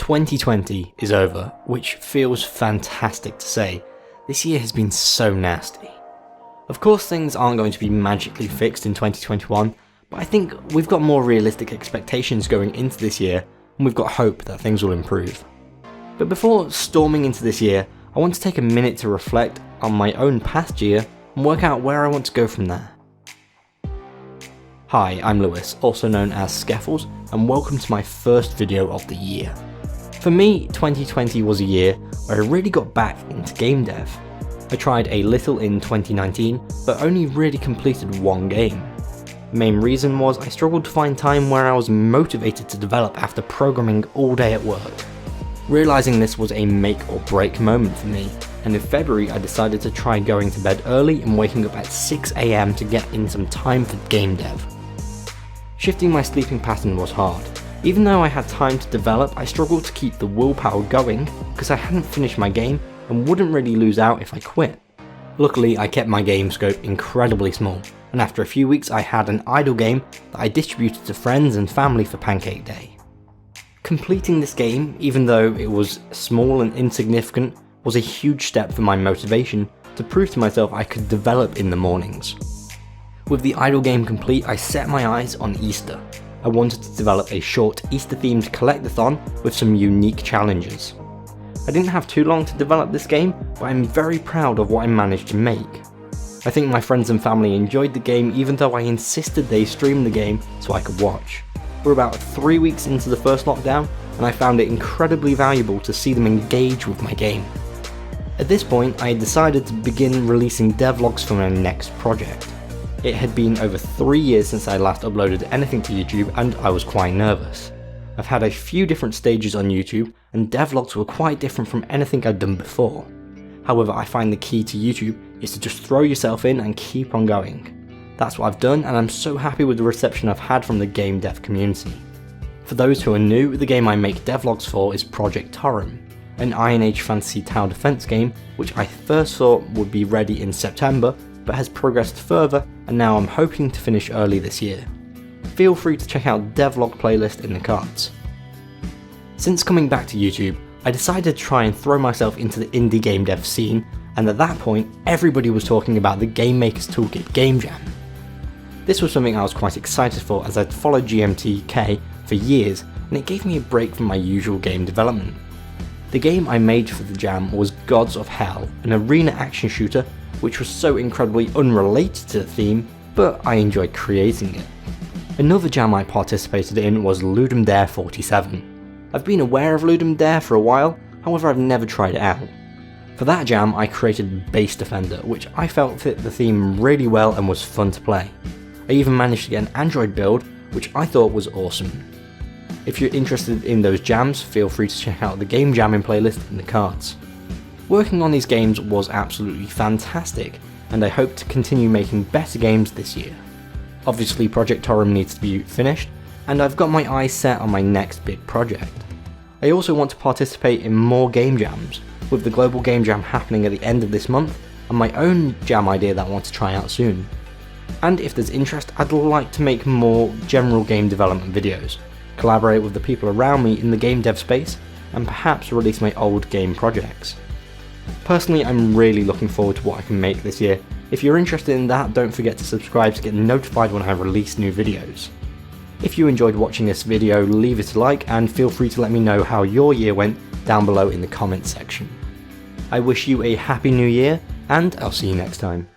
2020 is over, which feels fantastic to say. This year has been so nasty. Of course things aren't going to be magically fixed in 2021, but I think we've got more realistic expectations going into this year, and we've got hope that things will improve. But before storming into this year, I want to take a minute to reflect on my own past year and work out where I want to go from there. Hi, I'm Lewis, also known as Skeffles, and welcome to my first video of the year. For me, 2020 was a year where I really got back into game dev. I tried a little in 2019, but only really completed one game. The main reason was I struggled to find time where I was motivated to develop after programming all day at work. Realising this was a make or break moment for me, and in February I decided to try going to bed early and waking up at 6 AM to get in some time for game dev. Shifting my sleeping pattern was hard. Even though I had time to develop, I struggled to keep the willpower going because I hadn't finished my game and wouldn't really lose out if I quit. Luckily, I kept my game scope incredibly small, and after a few weeks I had an idle game that I distributed to friends and family for Pancake Day. Completing this game, even though it was small and insignificant, was a huge step for my motivation to prove to myself I could develop in the mornings. With the idle game complete, I set my eyes on Easter. I wanted to develop a short Easter-themed collectathon with some unique challenges. I didn't have too long to develop this game, but I'm very proud of what I managed to make. I think my friends and family enjoyed the game even though I insisted they stream the game so I could watch. We're about 3 weeks into the first lockdown, and I found it incredibly valuable to see them engage with my game. At this point, I had decided to begin releasing devlogs for my next project. It had been over 3 years since I last uploaded anything to YouTube, and I was quite nervous. I've had a few different stages on YouTube, and devlogs were quite different from anything I'd done before. However, I find the key to YouTube is to just throw yourself in and keep on going. That's what I've done, and I'm so happy with the reception I've had from the game dev community. For those who are new, the game I make devlogs for is Project Torrim, an Iron Age fantasy tower defense game which I first thought would be ready in September, but has progressed further, and now I'm hoping to finish early this year. Feel free to check out devlog playlist in the cards. Since coming back to YouTube, I decided to try and throw myself into the indie game dev scene, and at that point everybody was talking about the Game Maker's Toolkit Game Jam. This was something I was quite excited for as I'd followed GMTK for years, and it gave me a break from my usual game development. The game I made for the jam was Gods of Hell, an arena action shooter which was so incredibly unrelated to the theme, but I enjoyed creating it. Another jam I participated in was Ludum Dare 47. I've been aware of Ludum Dare for a while, however I've never tried it out. For that jam I created Base Defender, which I felt fit the theme really well and was fun to play. I even managed to get an Android build, which I thought was awesome. If you're interested in those jams, feel free to check out the Game Jamming playlist in the cards. Working on these games was absolutely fantastic, and I hope to continue making better games this year. Obviously Project Torrim needs to be finished, and I've got my eyes set on my next big project. I also want to participate in more game jams, with the global game jam happening at the end of this month, and my own jam idea that I want to try out soon. And if there's interest, I'd like to make more general game development videos, collaborate with the people around me in the game dev space, and perhaps release my old game projects. Personally, I'm really looking forward to what I can make this year. If you're interested in that, don't forget to subscribe to get notified when I release new videos. If you enjoyed watching this video, leave it a like, and feel free to let me know how your year went down below in the comments section. I wish you a happy new year, and I'll see you next time.